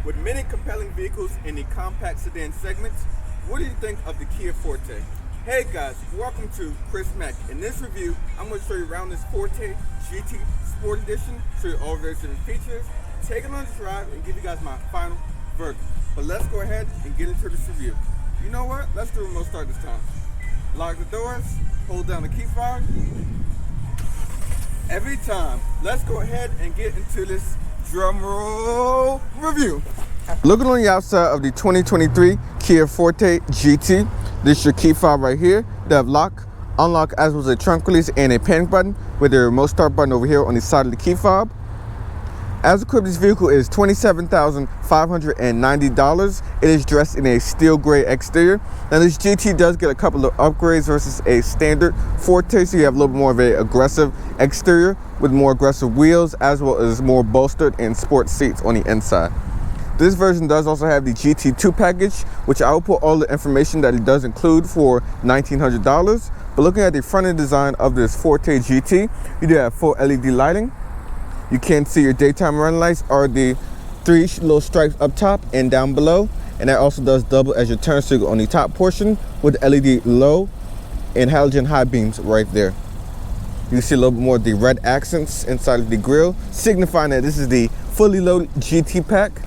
With many compelling vehicles in the compact sedan segments, what do you think of the Kia Forte? Hey guys, welcome to Chris Mack. In this review, I'm going to show you around this Forte GT Sport Edition, show you all various different features, take it on a drive, and give you guys my final verdict. But let's go ahead and get into this review. You know what? Let's do a remote start this time. Lock the doors, hold down the key fob. Every time. Let's go ahead and get into this drum roll review. Looking on the outside of the 2023 Kia Forte GT, this is your key fob right here. They have lock, unlock as well as a trunk release and a panic button with a remote start button over here on the side of the key fob. As equipped, this vehicle is $27,590. It is dressed in a steel gray exterior. Now this GT does get a couple of upgrades versus a standard Forte, so you have a little bit more of an aggressive exterior with more aggressive wheels as well as more bolstered and sport seats on the inside. This version does also have the GT2 package, which I will put all the information that it does include for $1,900. But looking at the front end design of this Forte GT, you do have full LED lighting. You can see your daytime running lights are the 3 little stripes up top and down below, and that also does double as your turn signal on the top portion with LED low and halogen high beams right there. You can see a little bit more of the red accents inside of the grille, signifying that this is the fully loaded GT pack.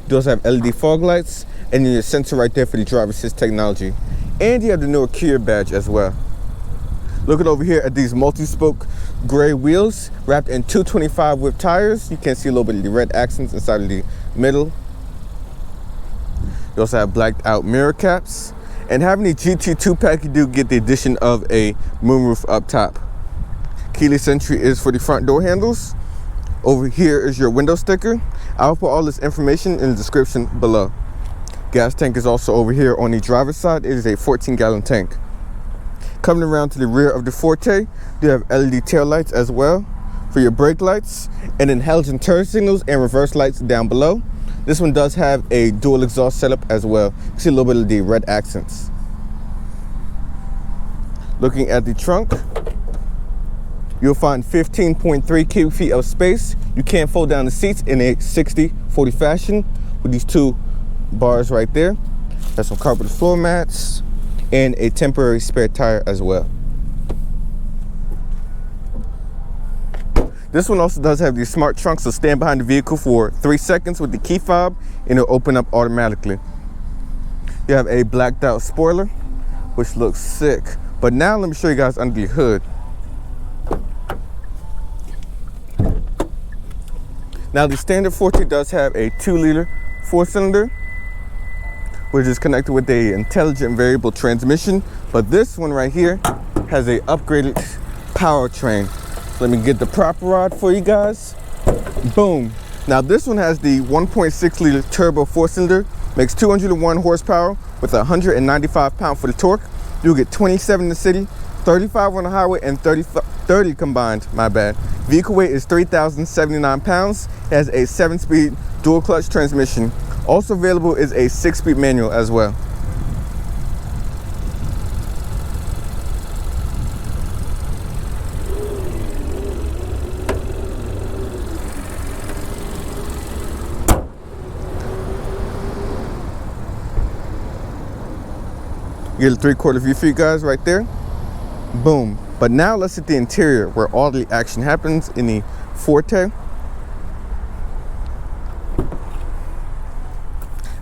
You also have LED fog lights and your sensor right there for the driver assist technology. And you have the newer Kia badge as well. Looking over here at these multi-spoke gray wheels wrapped in 225 whip tires. You can see a little bit of the red accents inside of the middle. You also have blacked out mirror caps. And having the GT2 pack, you do get the addition of a moonroof up top. Keyless entry is for the front door handles. Over here is your window sticker. I'll put all this information in the description below. Gas tank is also over here on the driver's side. It is a 14-gallon tank. Coming around to the rear of the Forte, you have LED tail lights as well for your brake lights, and then halogen turn signals and reverse lights down below. This one does have a dual exhaust setup as well. You see a little bit of the red accents. Looking at the trunk, you'll find 15.3 cubic feet of space. You can fold down the seats in a 60-40 fashion with these 2 bars right there. There's some carpeted floor mats and a temporary spare tire as well. This one also does have the smart trunk, so stand behind the vehicle for 3 seconds with the key fob and it'll open up automatically. You have a blacked out spoiler, which looks sick. But now let me show you guys under the hood. Now the standard Forte does have a 2-liter 4-cylinder, which is connected with a intelligent variable transmission. But this one right here has a upgraded powertrain. Let me get the proper rod for you guys. Boom. Now this one has the 1.6-liter turbo 4-cylinder, makes 201 horsepower with 195 pound for the torque. You'll get 27 in the city, 35 on the highway, and 30 combined, my bad. Vehicle weight is 3,079 pounds. It has a 7-speed dual clutch transmission. Also available is a 6-speed manual as well. You get a 3/4 view for you guys right there. Boom. But now let's hit the interior where all the action happens in the Forte.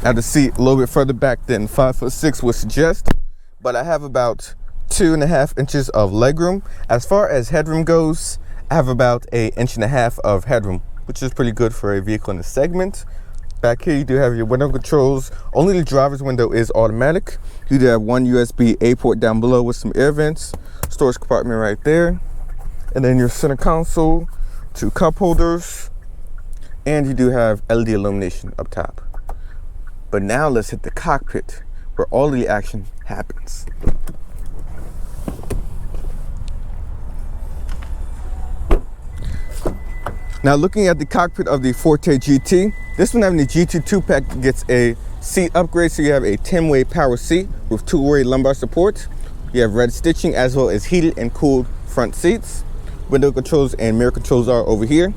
I have the seat a little bit further back than 5'6" would suggest, but I have about 2.5 inches of legroom. As far as headroom goes, I have about 1.5 inches of headroom, which is pretty good for a vehicle in the segment. Back here you do have your window controls. Only the driver's window is automatic. You do have one USB-A port down below with some air vents, storage compartment right there, and then your center console, 2 cup holders, and you do have LED illumination up top. But now let's hit the cockpit where all the action happens. Now looking at the cockpit of the Forte GT, this one having the GT2 pack gets a seat upgrade, so you have a 10-way power seat with 2-way lumbar support. You have red stitching as well as heated and cooled front seats. Window controls and mirror controls are over here.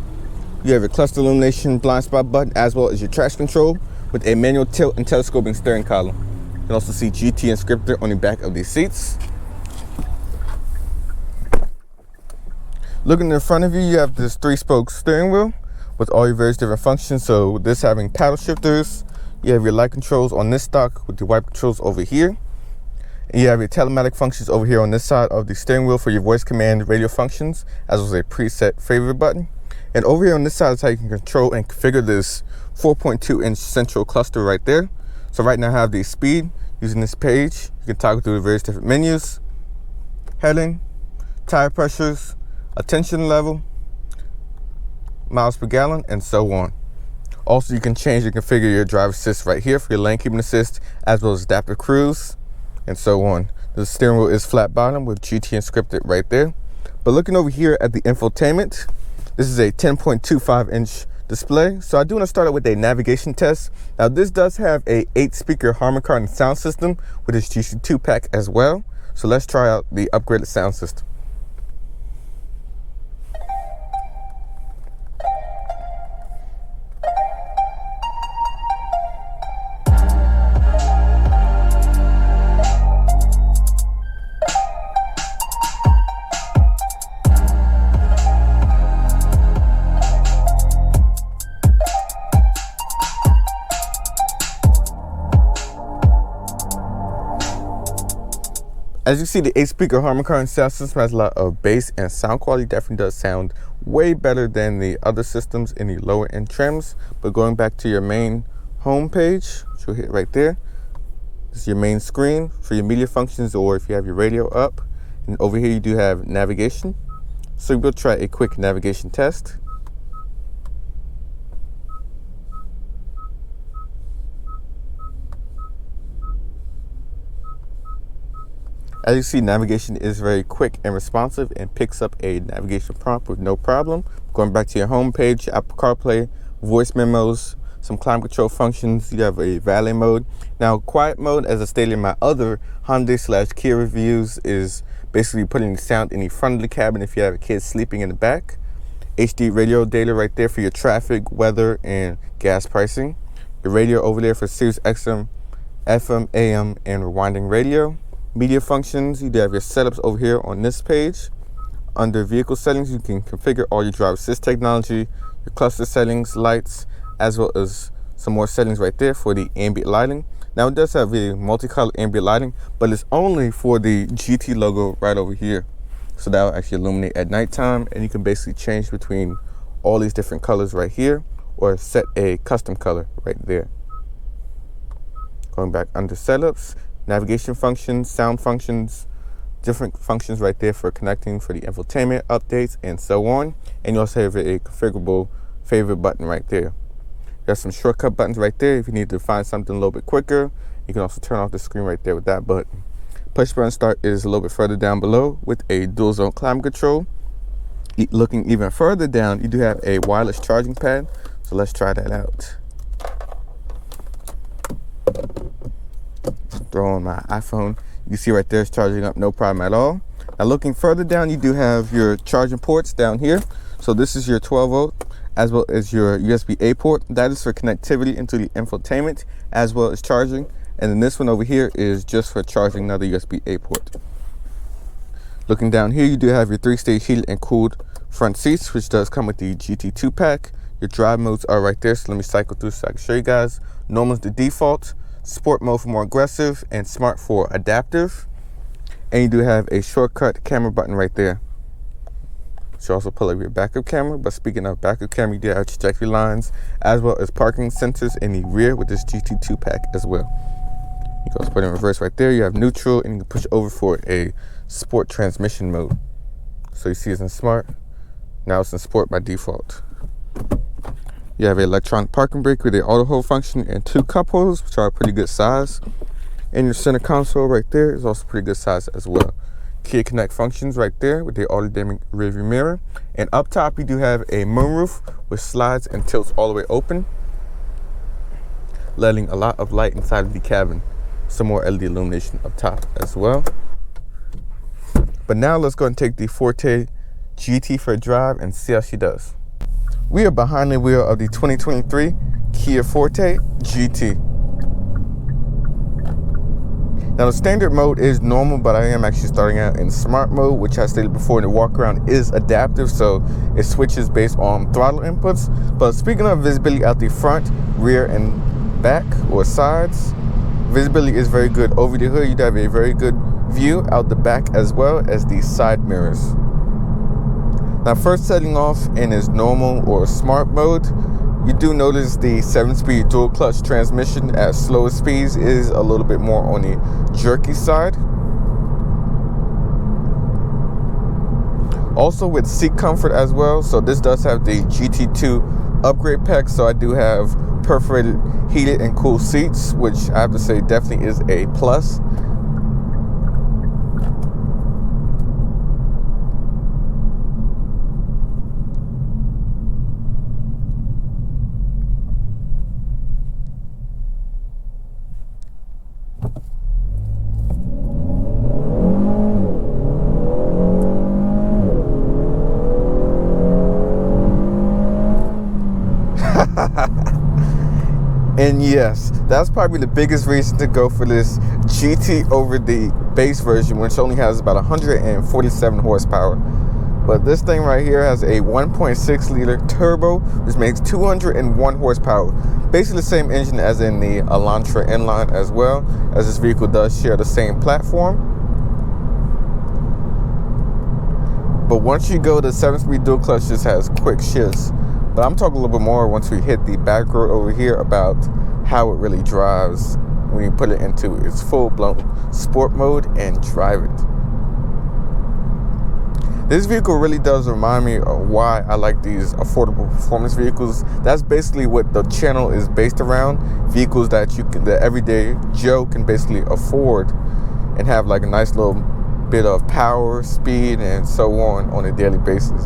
You have your cluster illumination blind spot button, as well as your traction control with a manual tilt and telescoping steering column. You can also see GT inscriptor on the back of these seats. Looking in front of you, you have this 3-spoke steering wheel with all your various different functions. So this having paddle shifters, you have your light controls on this stock with the wiper controls over here. And you have your telematic functions over here on this side of the steering wheel for your voice command radio functions, as well as a preset favorite button. And over here on this side is how you can control and configure this 4.2-inch central cluster right there. So right now I have the speed using this page. You can toggle through the various different menus, heading, tire pressures, attention level, miles per gallon, and so on. Also, you can change and configure your driver assist right here for your lane keeping assist, as well as adaptive cruise, and so on. The steering wheel is flat bottom with GT inscripted right there. But looking over here at the infotainment, this is a 10.25-inch display. So I do want to start out with a navigation test. Now this does have a 8-speaker Harman Kardon sound system with its GT2 pack as well. So let's try out the upgraded sound system. As you see, the 8-speaker Harman Kardon sound system has a lot of bass and sound quality. Definitely does sound way better than the other systems in the lower end trims. But going back to your main home page, which you'll hit right there, this is your main screen for your media functions, or if you have your radio up. And over here you do have navigation. So we'll try a quick navigation test. As you see, navigation is very quick and responsive and picks up a navigation prompt with no problem. Going back to your home page, Apple CarPlay, voice memos, some climate control functions. You have a valet mode. Now, quiet mode, as I stated in my other Hyundai/Kia reviews, is basically putting sound in the front of the cabin if you have a kid sleeping in the back. HD radio data right there for your traffic, weather, and gas pricing. Your radio over there for Sirius XM, FM, AM, and rewinding radio. Media functions, you do have your setups over here on this page. Under vehicle settings, you can configure all your driver assist technology, your cluster settings, lights, as well as some more settings right there for the ambient lighting. Now it does have a multicolored ambient lighting, but it's only for the GT logo right over here. So that will actually illuminate at nighttime, and you can basically change between all these different colors right here, or set a custom color right there. Going back under setups, navigation functions, sound functions, different functions right there for connecting for the infotainment updates and so on. And you also have a configurable favorite button right there. There's some shortcut buttons right there if you need to find something a little bit quicker. You can also turn off the screen right there with that button. Push button start is a little bit further down below with a dual zone climate control. Looking even further down, you do have a wireless charging pad. So let's try that out. Throw on my iPhone. You can see right there it's charging up, no problem at all. Now looking further down, you do have your charging ports down here. So this is your 12 volt as well as your USB-A port. That is for connectivity into the infotainment as well as charging. And then this one over here is just for charging another USB-A port. Looking down here, you do have your 3-stage heated and cooled front seats, which does come with the GT2 pack. Your drive modes are right there, so let me cycle through so I can show you guys. Normal is the default. Sport mode for more aggressive, and smart for adaptive. And you do have a shortcut camera button right there. So also pull up your backup camera. But speaking of backup camera, you do have trajectory lines as well as parking sensors in the rear with this GT2 pack as well. You can also put it in reverse right there. You have neutral, and you can push over for a sport transmission mode. So you see it's in smart. Now it's in sport by default. You have an electronic parking brake with an auto hold function and 2 cup holders, which are a pretty good size. And your center console right there is also pretty good size as well. Kia Connect functions right there with the auto dimming rearview mirror. And up top, you do have a moonroof which slides and tilts all the way open, letting a lot of light inside of the cabin. Some more LED illumination up top as well. But now let's go and take the Forte GT for a drive and see how she does. We are behind the wheel of the 2023 Kia Forte GT. Now the standard mode is normal, but I am actually starting out in smart mode, which I stated before, the Walkaround is adaptive, so it switches based on throttle inputs. But speaking of visibility out the front, rear, and back or sides, visibility is very good. Over the hood, you have a very good view out the back as well as the side mirrors. Now first setting off in its normal or smart mode, you do notice the 7-speed dual clutch transmission at slower speeds is a little bit more on the jerky side. Also with seat comfort as well, so this does have the GT2 upgrade pack, so I do have perforated heated and cooled seats, which I have to say definitely is a plus. And yes, that's probably the biggest reason to go for this GT over the base version, which only has about 147 horsepower. But this thing right here has a 1.6 liter turbo, which makes 201 horsepower. Basically the same engine as in the Elantra inline, as well as this vehicle does share the same platform. But once you go to 7-speed dual clutch, this has quick shifts. But I'm talking a little bit more once we hit the back road over here about how it really drives when you put it into its full-blown sport mode and drive it. This vehicle really does remind me of why I like these affordable performance vehicles. That's basically what the channel is based around. Vehicles that the everyday Joe can basically afford and have like a nice little bit of power, speed, and so on a daily basis.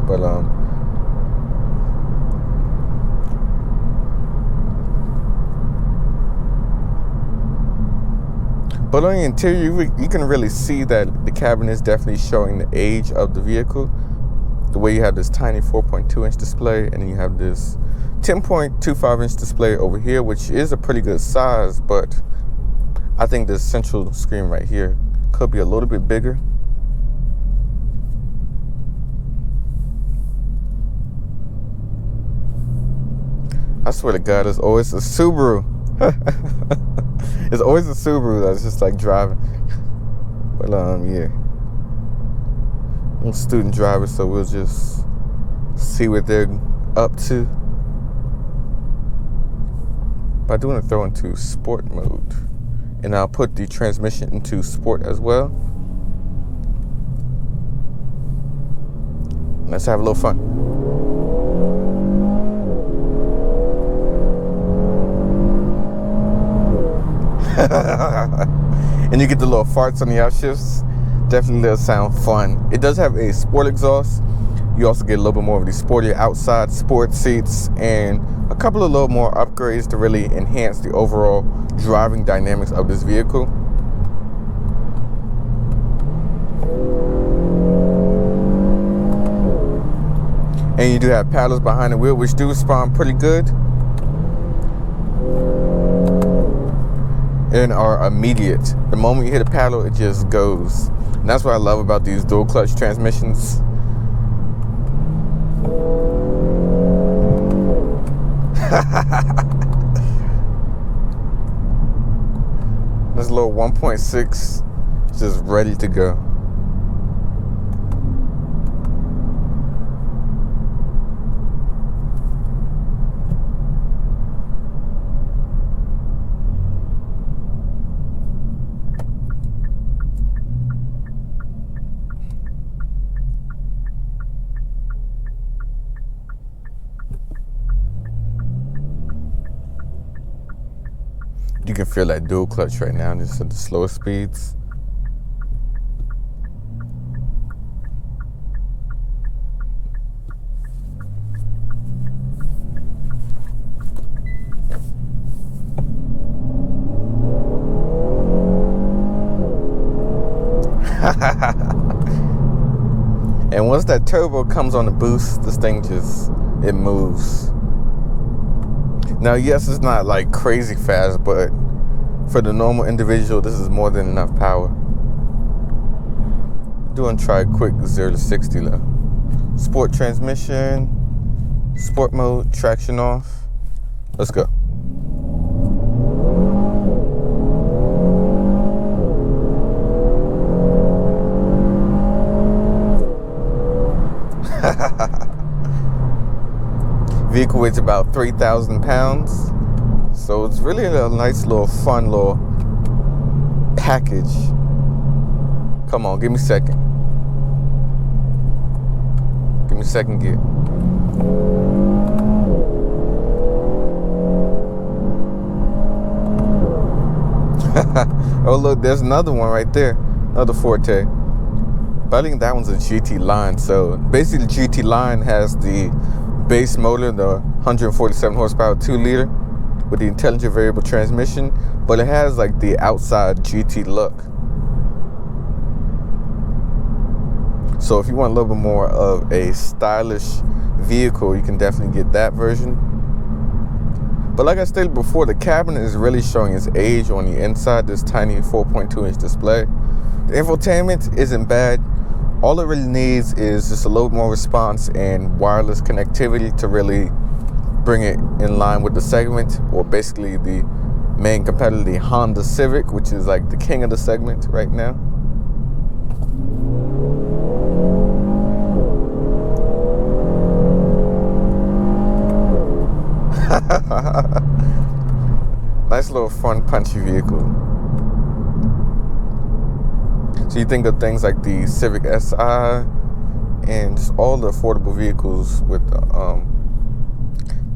But on the interior, you can really see that the cabin is definitely showing the age of the vehicle. The way you have this tiny 4.2-inch display, and then you have this 10.25-inch display over here, which is a pretty good size, but I think this central screen right here could be a little bit bigger. I swear to God, it's always a Subaru. It's always a Subaru that's just like driving. But yeah, I'm a student driver, so we'll just see what they're up to. But I do want to throw into sport mode, and I'll put the transmission into sport as well. Let's have a little fun. And you get the little farts on the outshifts. Definitely does sound fun. It does have a sport exhaust. You also get a little bit more of the sportier outside sport seats and a couple of little more upgrades to really enhance the overall driving dynamics of this vehicle. And you do have paddles behind the wheel, which do respond pretty good and are immediate. The moment you hit a paddle, it just goes. And that's what I love about these dual clutch transmissions. This little 1.6 is just ready to go. You can feel that dual clutch right now, just at the slower speeds. And once that turbo comes on the boost, this thing just it moves. Now, yes, it's not like crazy fast, but for the normal individual, this is more than enough power. Doing try quick 0 to 60 though. Sport transmission, sport mode, traction off. Let's go. Vehicle weighs about 3,000 pounds. So it's really a nice little fun little package. Come on, give me a second. Give me a second gear. Oh look, there's another one right there. Another Forte. But I think that one's a GT line. So basically the GT line has the base motor, the 147 horsepower 2-liter with the intelligent variable transmission, but it has like the outside GT look. So if you want a little bit more of a stylish vehicle, you can definitely get that version. But like I stated before, the cabinet is really showing its age on the inside, this tiny 4.2-inch display. The infotainment isn't bad. All it really needs is just a little more response and wireless connectivity to really bring it in line with the segment, or basically the main competitor, the Honda Civic, which is like the king of the segment right now. Nice little fun, punchy vehicle. So you think of things like the Civic Si and just all the affordable vehicles with let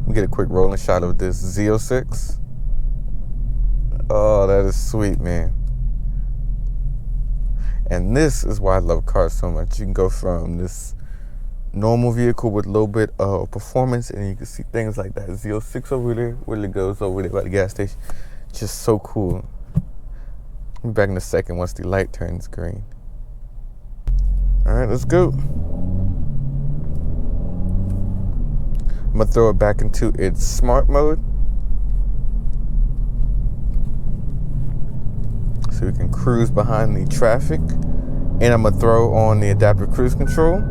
me get a quick rolling shot of this Z06. Oh, that is sweet, man. And this is why I love cars so much. You can go from this normal vehicle with a little bit of performance, and you can see things like that Z06 over there, where it goes over there by the gas station. Just so cool. I'll be back in a second once the light turns green. All right, let's go. I'm gonna throw it back into its smart mode, so we can cruise behind the traffic. And I'm gonna throw on the adaptive cruise control.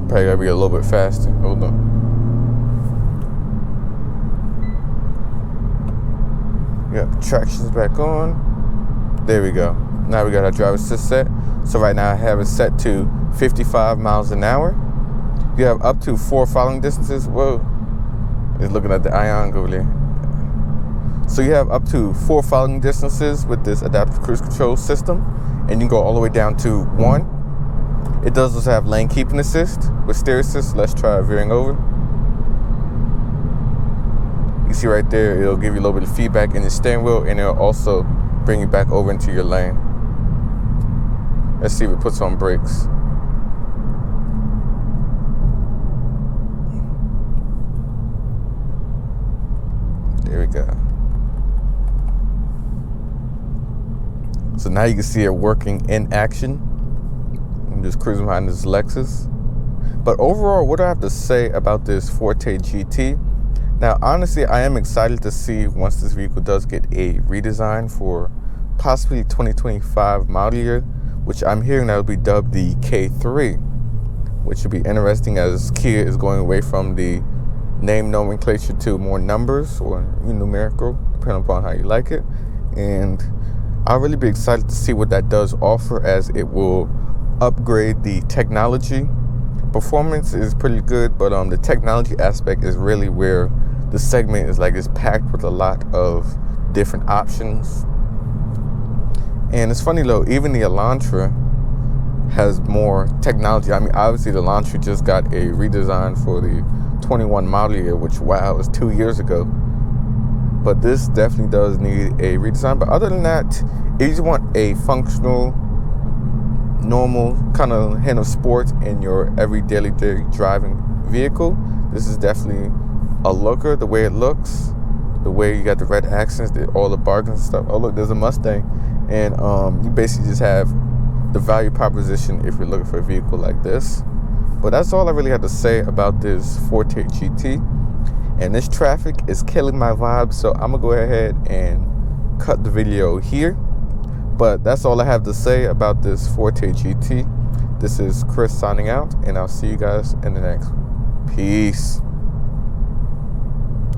Probably gotta be a little bit faster. Hold on. Yep, traction's back on. There we go. Now we got our driver assist set. So right now I have it set to 55 miles an hour. You have up to 4 following distances. Whoa. It's looking at the ion over there. So you have up to 4 following distances with this adaptive cruise control system. And you can go all the way down to 1. It does also have lane keeping assist with steer assist. Let's try veering over. You see right there, it'll give you a little bit of feedback in the steering wheel, and it'll also bring you back over into your lane. Let's see if it puts on brakes. There we go. So now you can see it working in action. I'm just cruising behind this Lexus. But overall, what do I have to say about this Forte GT? Now, honestly, I am excited to see once this vehicle does get a redesign for possibly 2025 model year, which I'm hearing that will be dubbed the K3, which should be interesting as Kia is going away from the name nomenclature to more numbers or numerical, depending upon how you like it. And I'll really be excited to see what that does offer, as it will upgrade the technology. Performance is pretty good, but the technology aspect is really where the segment is packed with a lot of different options. And it's funny though, even the Elantra has more technology. I mean, obviously the Elantra just got a redesign for the 21 model year, which, wow, was 2 years ago. But this definitely does need a redesign. But other than that, if you just want a functional, normal kind of hint of sport in your every daily driving vehicle, this is definitely a looker. The way it looks, the way you got the red accents, all the bargains and stuff. Oh look, there's a Mustang. And you basically just have the value proposition if you're looking for a vehicle like this. But that's all I really had to say about this Forte GT. And this traffic is killing my vibe, so I'm gonna go ahead and cut the video here. But that's all I have to say about this Forte GT. This is Chris signing out, and I'll see you guys in the next one. Peace.